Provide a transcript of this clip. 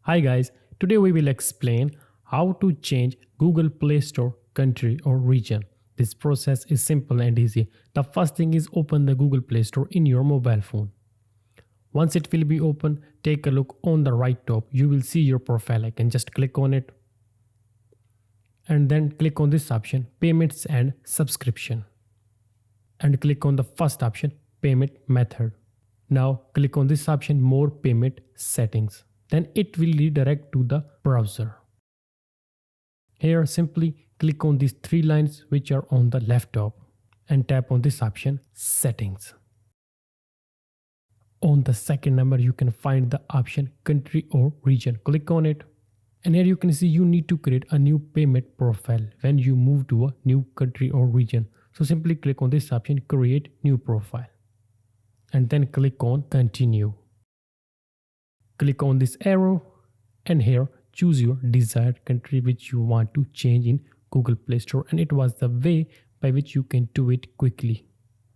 Hi guys, today we will explain how to change Google Play Store country or region. This process is simple and easy. The first thing is open the Google Play Store in your mobile phone. Once it will be open, take a look on the right top. You will see your profile icon. Just click on it and then click on this option payments and subscription and click on the first option payment method. Now click on this option more payment settings. Then it will redirect to the browser. Here simply click on these three lines which are on the left top and tap on this option settings. On the second number you can find the option country or region. Click on it and here you can see you need to create a new payment profile when you move to a new country or region. So simply click on this option create new profile and then click on continue. Click on this arrow and here choose your desired country which you want to change in Google Play Store, and it was the way by which you can do it quickly.